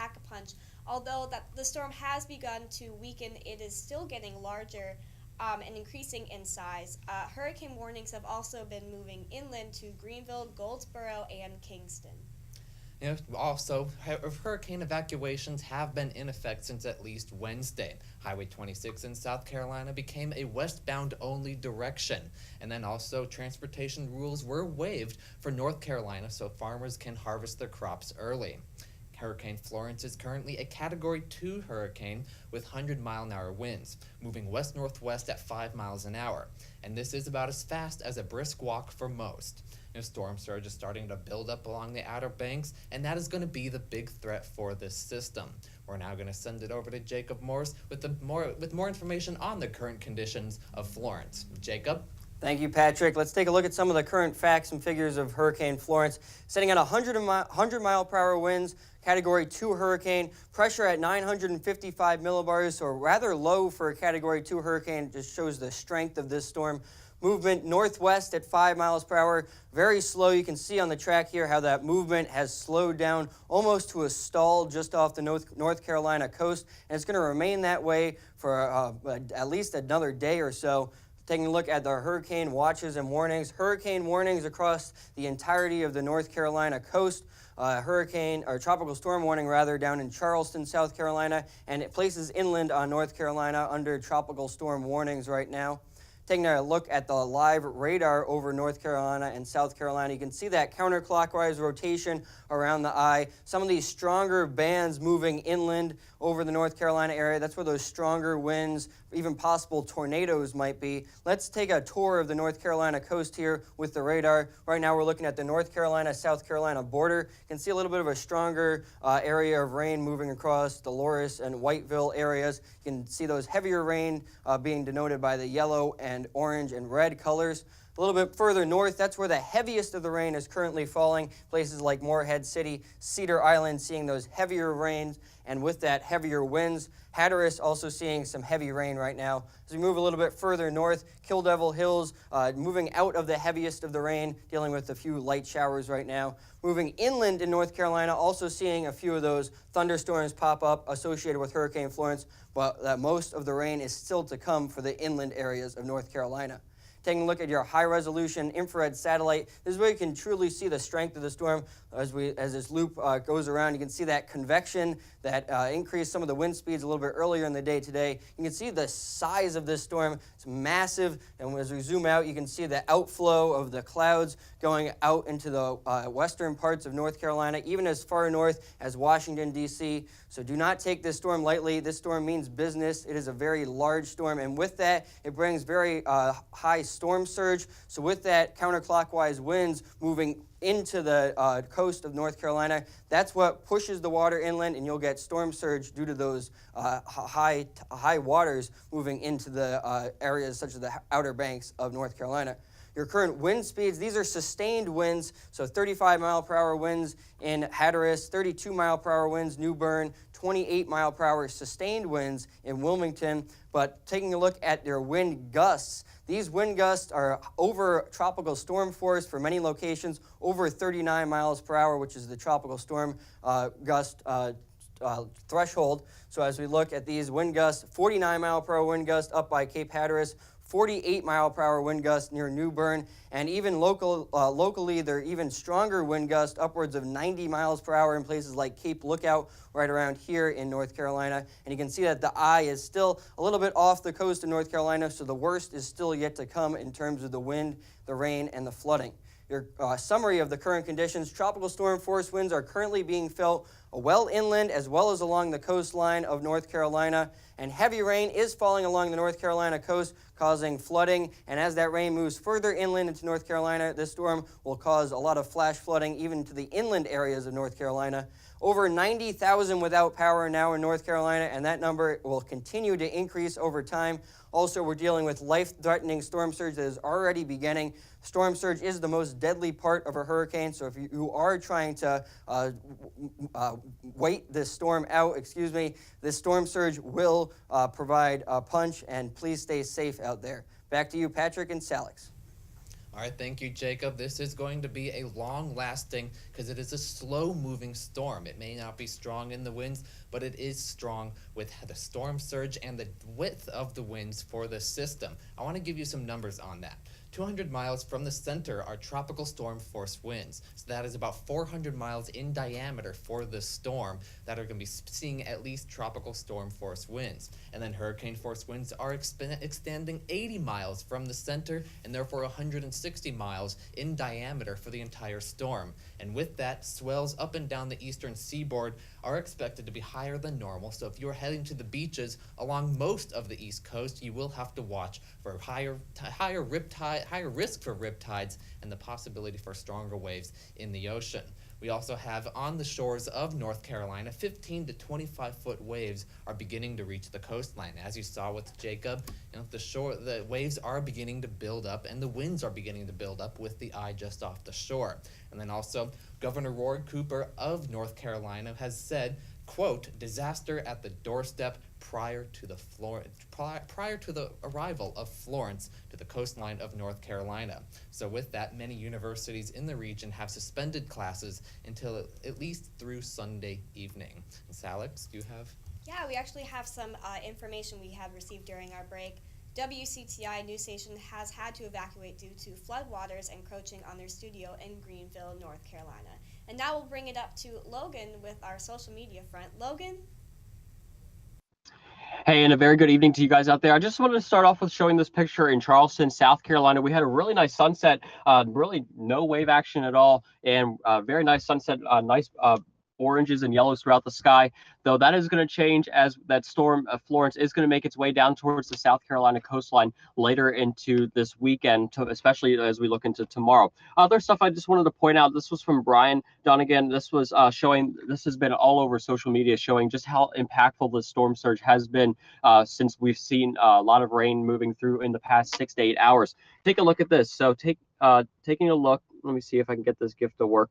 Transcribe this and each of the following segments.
pack a punch. Although that the storm has begun to weaken, it is still getting larger and increasing in size. Hurricane warnings have also been moving inland to Greenville, Goldsboro, and Kingston. Also, hurricane evacuations have been in effect since at least Wednesday. Highway 26 in South Carolina became a westbound only direction. And then also transportation rules were waived for North Carolina so farmers can harvest their crops early. Hurricane Florence is currently a Category 2 hurricane with 100-mile-an-hour winds, moving west-northwest at 5 miles an hour. And this is about as fast as a brisk walk for most. Storm surge is starting to build up along the Outer Banks, and that is going to be the big threat for this system. We're now going to send it over to Jacob Morse with more information on the current conditions of Florence. Jacob? Thank you, Patrick. Let's take a look at some of the current facts and figures of Hurricane Florence. Sitting at 100-mile-per-hour winds, Category 2 hurricane, pressure at 955 millibars, so rather low for a Category 2 hurricane. Just shows the strength of this storm. Movement northwest at 5 miles per hour, very slow. You can see on the track here how that movement has slowed down almost to a stall just off the North Carolina coast, and it's going to remain that way for at least another day or so. Taking a look at the hurricane watches and warnings. Hurricane warnings across the entirety of the North Carolina coast. Tropical storm warning rather down in Charleston, South Carolina, and it places inland on North Carolina under tropical storm warnings right now. Taking a look at the live radar over North Carolina and South Carolina, you can see that counterclockwise rotation around the eye. Some of these stronger bands moving inland over the North Carolina area. That's where those stronger winds, even possible tornadoes might be. Let's take a tour of the North Carolina coast here with the radar. Right now we're looking at the North Carolina-South Carolina border. You can see a little bit of a stronger area of rain moving across Dolores and Whiteville areas. You can see those heavier rain being denoted by the yellow and orange and red colors. A little bit further north, that's where the heaviest of the rain is currently falling. Places like Morehead City, Cedar Island seeing those heavier rains, and with that heavier winds. Hatteras also seeing some heavy rain right now. As we move a little bit further north, Kill Devil Hills moving out of the heaviest of the rain, dealing with a few light showers right now. Moving inland in North Carolina, also seeing a few of those thunderstorms pop up associated with Hurricane Florence, but most of the rain is still to come for the inland areas of North Carolina. Taking a look at your high-resolution infrared satellite, this is where you can truly see the strength of the storm. As this loop goes around, you can see that convection that increased some of the wind speeds a little bit earlier in the day today. You can see the size of this storm. It's massive, and as we zoom out, you can see the outflow of the clouds going out into the western parts of North Carolina, even as far north as Washington, D.C. So do not take this storm lightly. This storm means business. It is a very large storm, and with that, it brings very high storm surge. So with that, counterclockwise winds moving into the coast of North Carolina, that's what pushes the water inland, and you'll get storm surge due to those high waters moving into the areas such as the Outer Banks of North Carolina. Your current wind speeds, these are sustained winds, so 35-mile-per-hour winds in Hatteras, 32-mile-per-hour winds New Bern, 28-mile-per-hour sustained winds in Wilmington. But taking a look at your wind gusts, these wind gusts are over tropical storm force for many locations, over 39 miles per hour, which is the tropical storm gust threshold. So as we look at these wind gusts, 49-mile-per-hour wind gust up by Cape Hatteras, 48-mile-per-hour wind gusts near New Bern, and even locally, there are even stronger wind gusts, upwards of 90 miles per hour in places like Cape Lookout, right around here in North Carolina. And you can see that the eye is still a little bit off the coast of North Carolina, so the worst is still yet to come in terms of the wind, the rain, and the flooding. Your summary of the current conditions: tropical storm force winds are currently being felt well inland as well as along the coastline of North Carolina, and heavy rain is falling along the North Carolina coast, causing flooding. And as that rain moves further inland into North Carolina, this storm will cause a lot of flash flooding even to the inland areas of North Carolina. Over 90,000 without power now in North Carolina, and that number will continue to increase over time. Also, we're dealing with life-threatening storm surge that is already beginning. Storm surge is the most deadly part of a hurricane, so if you are trying to wait this storm out, this storm surge will provide a punch, and please stay safe out there. Back to you, Patrick and Salix. All right, thank you, Jacob. This is going to be a long-lasting, because it is a slow-moving storm. It may not be strong in the winds, but it is strong with the storm surge and the width of the winds for the system. I want to give you some numbers on that. 200 miles from the center are tropical storm force winds. So that is about 400 miles in diameter for the storm that are going to be seeing at least tropical storm force winds. And then hurricane force winds are extending 80 miles from the center and therefore 160 miles in diameter for the entire storm. And with that, swells up and down the eastern seaboard are expected to be higher than normal. So if you're heading to the beaches along most of the east coast, you will have to watch for higher risk for riptides and the possibility for stronger waves in the ocean. We also have on the shores of North Carolina, 15 to 25 foot waves are beginning to reach the coastline. As you saw with Jacob, the waves are beginning to build up and the winds are beginning to build up with the eye just off the shore. And then also, Governor Roy Cooper of North Carolina has said, quote, disaster at the doorstep prior to the arrival of Florence to the coastline of North Carolina. So with that, many universities in the region have suspended classes until at least through Sunday evening. And Alex, do you have? Yeah, we actually have some information we have received during our break. WCTI news station has had to evacuate due to floodwaters encroaching on their studio in Greenville, North Carolina. And now we'll bring it up to Logan with our social media front. Logan? Hey, and a very good evening to you guys out there. I just wanted to start off with showing this picture in Charleston, South Carolina. We had a really nice sunset, really no wave action at all, and very nice sunset, nice oranges and yellows throughout the sky, though that is going to change as that storm Florence is going to make its way down towards the South Carolina coastline later into this weekend, especially as we look into tomorrow. Other stuff I just wanted to point out, this was from Brian Donegan. This was showing, this has been all over social media, showing just how impactful the storm surge has been since we've seen a lot of rain moving through in the past 6 to 8 hours. Take a look at this. So taking a look, let me see if I can get this GIF to work.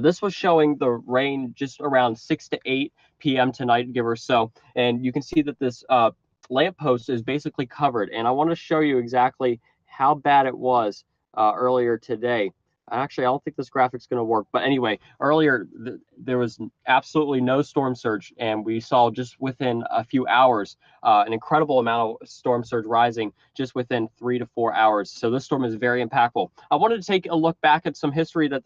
This was showing the rain just around 6 to 8 p.m. tonight, give or so. And you can see that this lamppost is basically covered. And I want to show you exactly how bad it was earlier today. Actually, I don't think this graphic's going to work. But anyway, earlier there was absolutely no storm surge. And we saw just within a few hours an incredible amount of storm surge rising just within 3 to 4 hours. So this storm is very impactful. I wanted to take a look back at some history that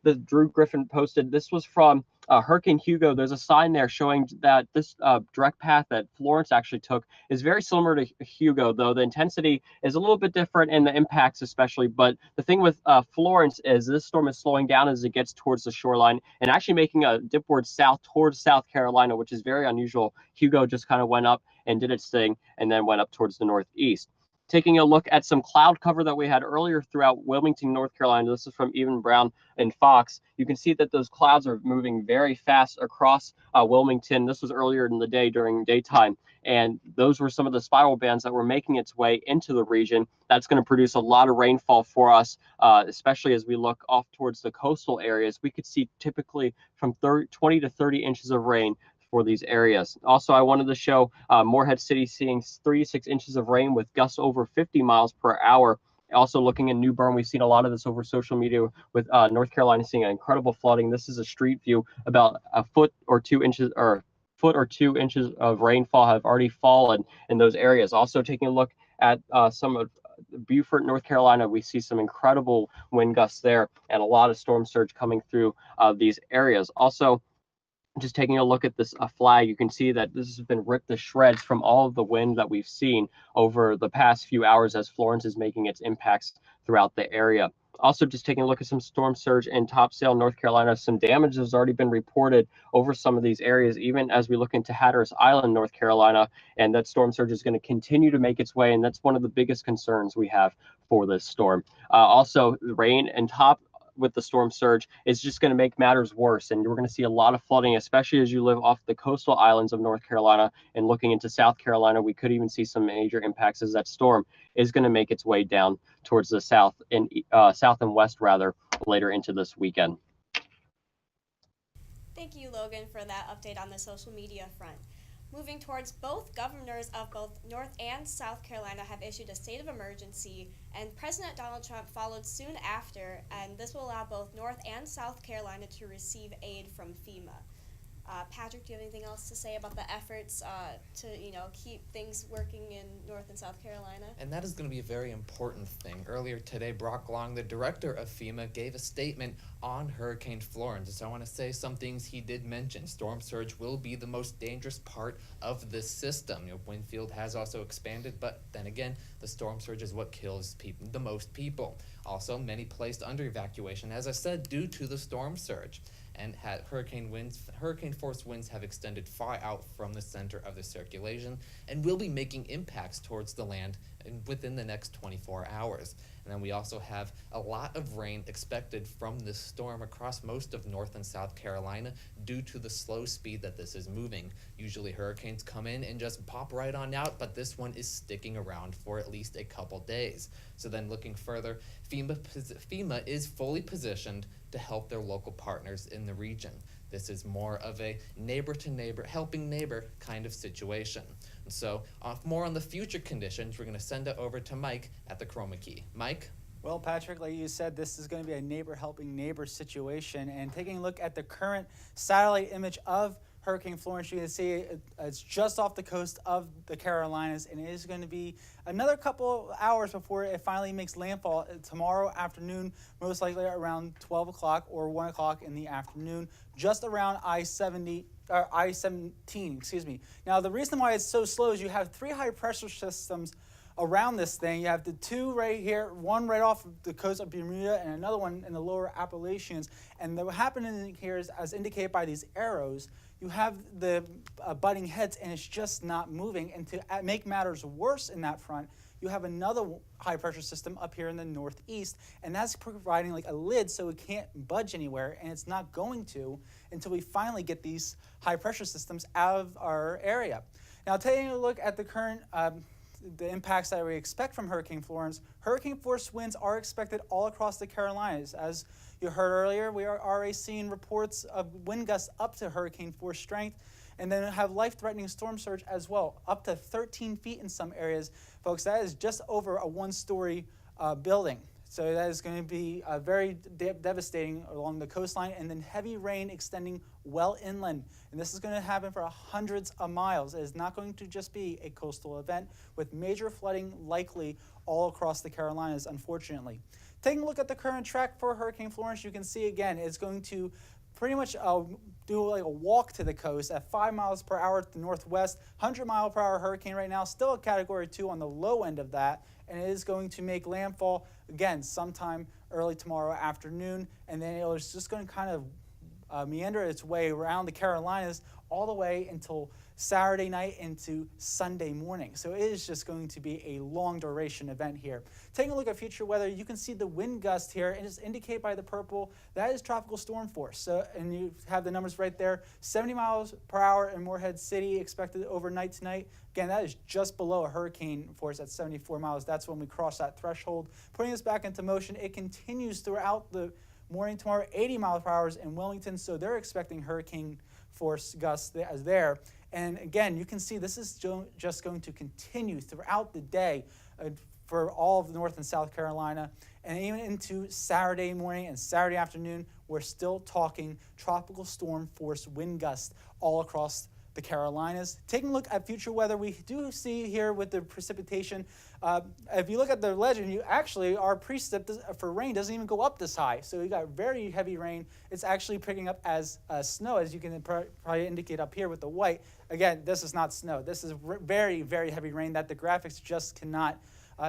that Drew Griffin posted. This was from Hurricane Hugo. There's a sign there showing that this direct path that Florence actually took is very similar to Hugo, though the intensity is a little bit different and the impacts especially. But the thing with Florence is this storm is slowing down as it gets towards the shoreline and actually making a dipward south towards South Carolina, which is very unusual. Hugo just kind of went up and did its thing and then went up towards the northeast. Taking a look at some cloud cover that we had earlier throughout Wilmington, North Carolina. This is from Even Brown and Fox. You can see that those clouds are moving very fast across Wilmington. This was earlier in the day during daytime. And those were some of the spiral bands that were making its way into the region. That's going to produce a lot of rainfall for us, especially as we look off towards the coastal areas. We could see typically from 20 to 30 inches of rain for these areas. Also, I wanted to show Morehead City seeing 3 to 6 inches of rain with gusts over 50 miles per hour. Also looking in New Bern, we've seen a lot of this over social media with North Carolina seeing incredible flooding. This is a street view. About a foot or 2 inches of rainfall have already fallen in those areas. Also taking a look at some of Beaufort, North Carolina, we see some incredible wind gusts there and a lot of storm surge coming through these areas. Also, just taking a look at this flag, you can see that this has been ripped to shreds from all of the wind that we've seen over the past few hours as Florence is making its impacts throughout the area. Also, just taking a look at some storm surge in Topsail, North Carolina. Some damage has already been reported over some of these areas, even as we look into Hatteras Island, North Carolina, and that storm surge is going to continue to make its way, and that's one of the biggest concerns we have for this storm. Also, rain and with the storm surge is just going to make matters worse. And we're going to see a lot of flooding, especially as you live off the coastal islands of North Carolina and looking into South Carolina. We could even see some major impacts as that storm is going to make its way down towards the south and west rather later into this weekend. Thank you, Logan, for that update on the social media front. Moving towards, both governors of both North and South Carolina have issued a state of emergency, and President Donald Trump followed soon after, and this will allow both North and South Carolina to receive aid from FEMA. Patrick, do you have anything else to say about the efforts to keep things working in North and South Carolina? And that is going to be a very important thing. Earlier today, Brock Long, the director of FEMA, gave a statement on Hurricane Florence. So I want to say some things he did mention. Storm surge will be the most dangerous part of this system. Wind field has also expanded, but then again, the storm surge is what kills the most people. Also, many placed under evacuation, as I said, due to the storm surge. And hurricane force winds have extended far out from the center of the circulation and will be making impacts towards the land within the next 24 hours. And then we also have a lot of rain expected from this storm across most of North and South Carolina due to the slow speed that this is moving. Usually hurricanes come in and just pop right on out, but this one is sticking around for at least a couple days. So then looking further, FEMA is fully positioned to help their local partners in the region. This is more of a neighbor-to-neighbor, helping neighbor kind of situation. And so, more on the future conditions, we're going to send it over to Mike at the Chroma Key. Mike? Well, Patrick, like you said, this is going to be a neighbor helping neighbor situation. And taking a look at the current satellite image of Hurricane Florence, you can see it's just off the coast of the Carolinas, and it is going to be another couple hours before it finally makes landfall tomorrow afternoon, most likely around 12 o'clock or 1 o'clock in the afternoon, just around I-17, excuse me. Now, the reason why it's so slow is you have 3 high pressure systems around this thing. You have the 2 right here, one right off the coast of Bermuda and another one in the lower Appalachians. And what happening here is, as indicated by these arrows, you have the butting heads and it's just not moving. And to make matters worse in that front, you have another high pressure system up here in the northeast, and that's providing like a lid so it can't budge anywhere, and it's not going to until we finally get these high pressure systems out of our area. Now, taking a look at the current the impacts that we expect from Hurricane Florence, hurricane force winds are expected all across the Carolinas. As you heard earlier, we are already seeing reports of wind gusts up to hurricane force strength, and then have life-threatening storm surge as well, up to 13 feet in some areas. Folks, that is just over a 1-story building. So that is going to be very devastating along the coastline, and then heavy rain extending well inland. And this is going to happen for hundreds of miles. It is not going to just be a coastal event, with major flooding likely all across the Carolinas, unfortunately. Taking a look at the current track for Hurricane Florence, you can see again, it's going to pretty much do like a walk to the coast at 5 miles per hour to the northwest, 100-mile-per-hour hurricane right now, still a Category 2 on the low end of that, and it is going to make landfall, again, sometime early tomorrow afternoon, and then it's just going to kind of meander its way around the Carolinas all the way until Saturday night into Sunday morning. So it is just going to be a long duration event here. Taking a look at future weather, you can see the wind gust here, and it's indicated by the purple. That is tropical storm force. So, and you have the numbers right there. 70 miles per hour in Morehead City expected overnight tonight. Again, that is just below a hurricane force at 74 miles. That's when we cross that threshold. Putting us back into motion, it continues throughout the morning tomorrow, 80 miles per hour in Wilmington. So they're expecting hurricane force gusts there. And again, you can see this is just going to continue throughout the day for all of North and South Carolina. And even into Saturday morning and Saturday afternoon, we're still talking tropical storm force wind gusts all across the Carolinas. Taking a look at future weather, we do see here with the precipitation, if you look at the legend, our precip for rain doesn't even go up this high. So you got very heavy rain. It's actually picking up as snow, as you can probably indicate up here with the white. Again, this is not snow. This is very, very heavy rain that the graphics just cannot,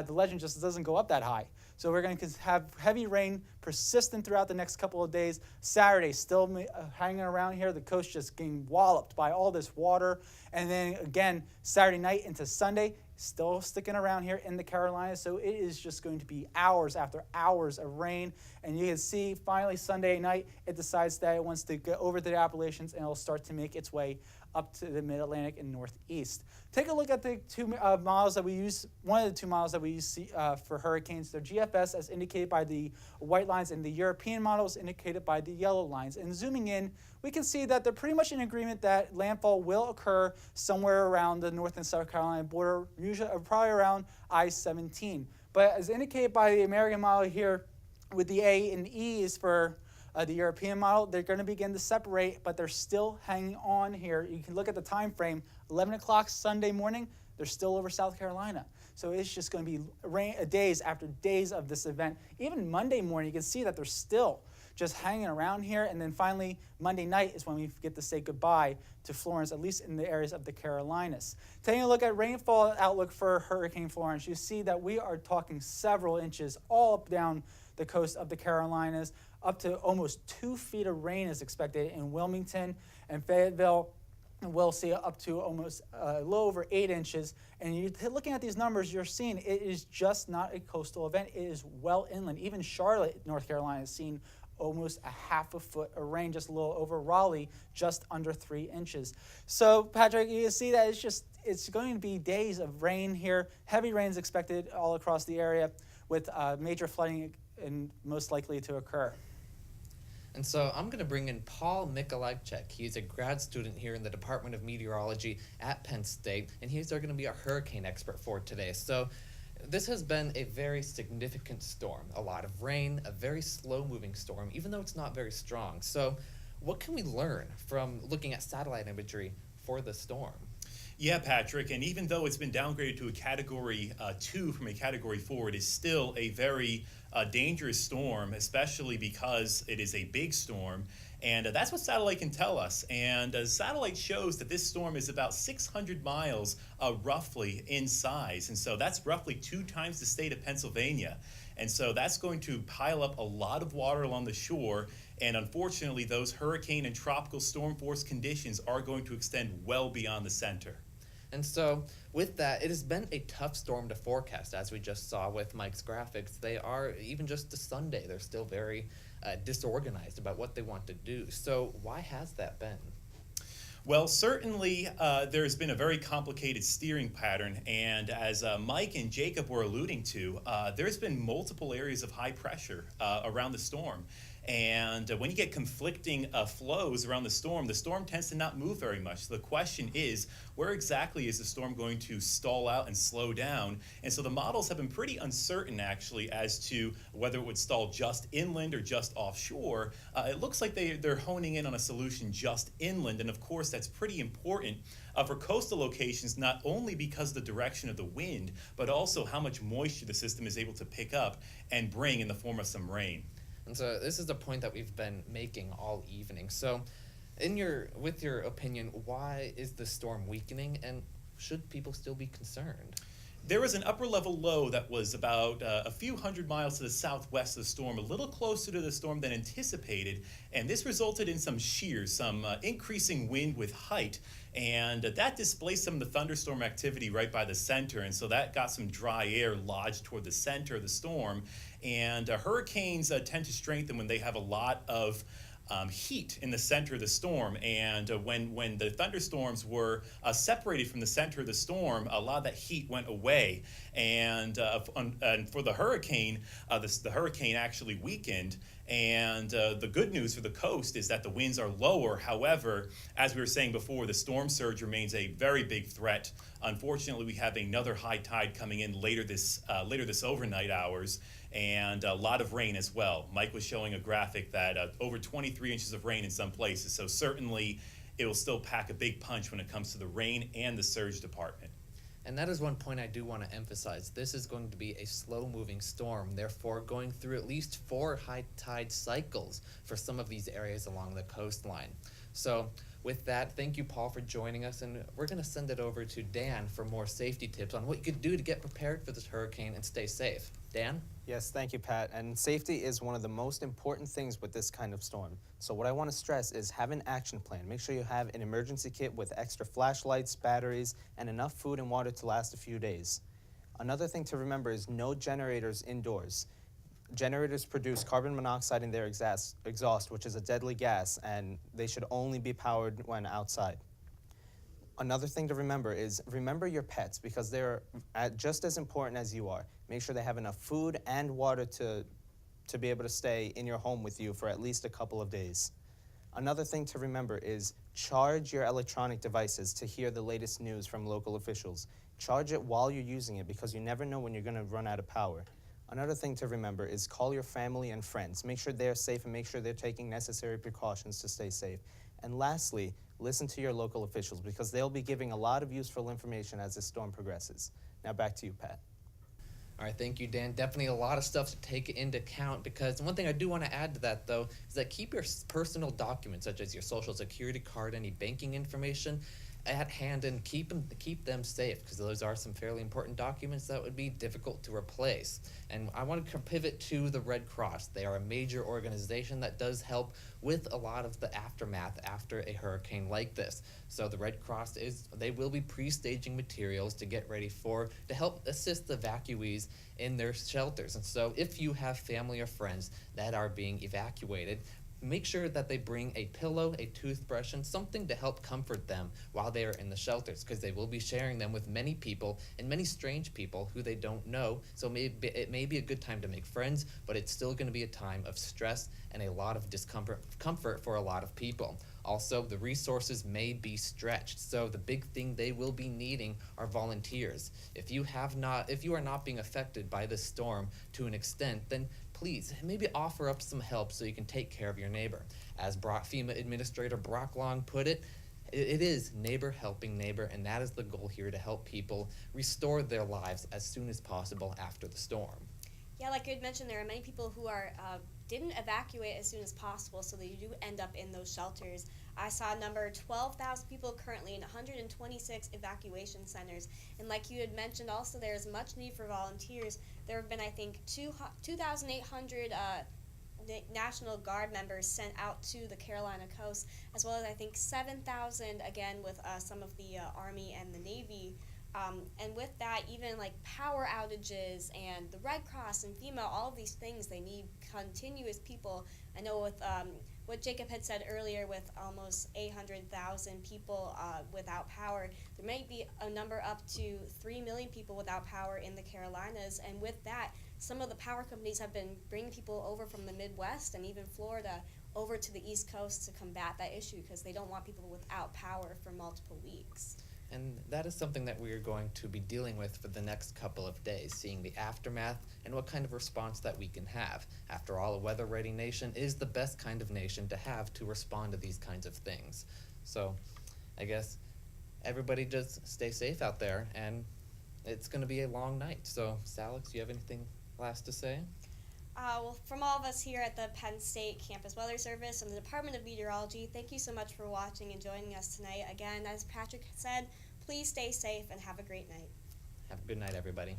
the legend just doesn't go up that high. So we're going to have heavy rain persistent throughout the next couple of days. Saturday, still hanging around here. The coast just getting walloped by all this water. And then again, Saturday night into Sunday, still sticking around here in the Carolinas. So it is just going to be hours after hours of rain. And you can see finally Sunday night, it decides that it wants to go over to the Appalachians, and it'll start to make its way up to the mid-Atlantic and northeast. Take a look at the 2 models that we use, one of the 2 models that we use for hurricanes. They're GFS, as indicated by the white line lines, and the European model is indicated by the yellow lines. And zooming in, we can see that they're pretty much in agreement that landfall will occur somewhere around the North and South Carolina border, usually probably around I-17. But as indicated by the American model here, with the A and E is for the European model, they're going to begin to separate, but they're still hanging on here. You can look at the time frame, 11 o'clock Sunday morning, they're still over South Carolina. So it's just going to be days after days of this event. Even Monday morning, you can see that they're still just hanging around here. And then finally, Monday night is when we get to say goodbye to Florence, at least in the areas of the Carolinas. Taking a look at rainfall outlook for Hurricane Florence, you see that we are talking several inches all up down the coast of the Carolinas. Up to almost 2 feet of rain is expected in Wilmington and Fayetteville. And we'll see up to almost a little over 8 inches. And you're looking at these numbers, you're seeing it is just not a coastal event. It is well inland. Even Charlotte, North Carolina, has seen almost a half a foot of rain, just a little over Raleigh, just under 3 inches. So, Patrick, you can see that it's going to be days of rain here. Heavy rain is expected all across the area, with major flooding and most likely to occur. And so I'm going to bring in Paul Mikolajczyk. He's a grad student here in the Department of Meteorology at Penn State, and he's going to be our hurricane expert for today. So this has been a very significant storm. A lot of rain, a very slow-moving storm, even though it's not very strong. So what can we learn from looking at satellite imagery for the storm? Yeah, Patrick, and even though it's been downgraded to a Category 2 from a Category 4, it is still a very dangerous storm, especially because it is a big storm. And that's what satellite can tell us. And satellite shows that this storm is about 600 miles roughly in size. And so that's roughly 2 times the state of Pennsylvania. And so that's going to pile up a lot of water along the shore. And unfortunately, those hurricane and tropical storm force conditions are going to extend well beyond the center. And so with that, it has been a tough storm to forecast, as we just saw with Mike's graphics. They are, even just to Sunday, they're still very disorganized about what they want to do. So why has that been? Well, certainly there's been a very complicated steering pattern, and as Mike and Jacob were alluding to, there's been multiple areas of high pressure around the storm. And when you get conflicting flows around the storm tends to not move very much. So the question is, where exactly is the storm going to stall out and slow down? And so the models have been pretty uncertain, actually, as to whether it would stall just inland or just offshore. It looks like they're honing in on a solution just inland, and of course that's pretty important for coastal locations, not only because of the direction of the wind, but also how much moisture the system is able to pick up and bring in the form of some rain. And so this is the point that we've been making all evening. So with your opinion, why is the storm weakening, and should people still be concerned? There was an upper level low that was about a few hundred miles to the southwest of the storm, a little closer to the storm than anticipated, and this resulted in some shears, some increasing wind with height, and that displaced some of the thunderstorm activity right by the center, and so that got some dry air lodged toward the center of the storm. And hurricanes tend to strengthen when they have a lot of heat in the center of the storm, and when the thunderstorms were separated from the center of the storm, a lot of that heat went away, and for the hurricane, the hurricane actually weakened. And the good news for the coast is that the winds are lower. However, as we were saying before, the storm surge remains a very big threat. Unfortunately, we have another high tide coming in later this overnight hours, and a lot of rain as well. Mike was showing a graphic that over 23 inches of rain in some places. So certainly it will still pack a big punch when it comes to the rain and the surge department. And that is one point I do want to emphasize. This is going to be a slow-moving storm, therefore going through at least 4 high tide cycles for some of these areas along the coastline. So with that, thank you, Paul, for joining us, and we're going to send it over to Dan for more safety tips on what you could do to get prepared for this hurricane and stay safe. Dan? Yes, thank you, Pat. And safety is one of the most important things with this kind of storm. So what I want to stress is have an action plan. Make sure you have an emergency kit with extra flashlights, batteries, and enough food and water to last a few days. Another thing to remember is no generators indoors. Generators produce carbon monoxide in their exhaust, which is a deadly gas, and they should only be powered when outside. Another thing to remember is remember your pets, because they're just as important as you are. Make sure they have enough food and water to to be able to stay in your home with you for at least a couple of days. Another thing to remember is charge your electronic devices to hear the latest news from local officials. Charge it while you're using it because you never know when you're going to run out of power. Another thing to remember is call your family and friends. Make sure they're safe and make sure they're taking necessary precautions to stay safe. And lastly, listen to your local officials because they'll be giving a lot of useful information as the storm progresses. Now back to you, Pat. All right, thank you, Dan. Definitely a lot of stuff to take into account because one thing I do want to add to that, though, is that keep your personal documents, such as your social security card, any banking information, at hand and keep them safe because those are some fairly important documents that would be difficult to replace. And I want to pivot to the Red Cross. They are a major organization that does help with a lot of the aftermath after a hurricane like this. So the Red Cross they will be pre-staging materials to get ready to help assist the evacuees in their shelters. And so if you have family or friends that are being evacuated, make sure that they bring a pillow, a toothbrush, and something to help comfort them while they are in the shelters because they will be sharing them with many people and many strange people who they don't know. So it may be a good time to make friends, but it's still going to be a time of stress and a lot of discomfort for a lot of people. Also, the resources may be stretched, so the big thing they will be needing are volunteers. If you are not being affected by this storm to an extent, then please maybe offer up some help so you can take care of your neighbor. As FEMA Administrator Brock Long put it, it is neighbor helping neighbor, and that is the goal here, to help people restore their lives as soon as possible after the storm. Yeah, like you had mentioned, there are many people who didn't evacuate as soon as possible, so they do end up in those shelters. I saw a number 12,000 people currently in 126 evacuation centers. And like you had mentioned also, there is much need for volunteers. There have been, I think, 2,800 National Guard members sent out to the Carolina coast, as well as I think 7,000 again with some of the Army and the Navy. And with that, even like power outages and the Red Cross and FEMA, all of these things, they need continuous people. I know with what Jacob had said earlier, with almost 800,000 people without power, there might be a number up to 3 million people without power in the Carolinas. And with that, some of the power companies have been bringing people over from the Midwest and even Florida over to the East Coast to combat that issue because they don't want people without power for multiple weeks. And that is something that we are going to be dealing with for the next couple of days, seeing the aftermath and what kind of response that we can have. After all, a weather-ready nation is the best kind of nation to have to respond to these kinds of things. So I guess everybody just stay safe out there, and it's going to be a long night. So, Salix, you have anything last to say? Well, from all of us here at the Penn State Campus Weather Service and the Department of Meteorology, thank you so much for watching and joining us tonight. Again, as Patrick said, please stay safe and have a great night. Have a good night, everybody.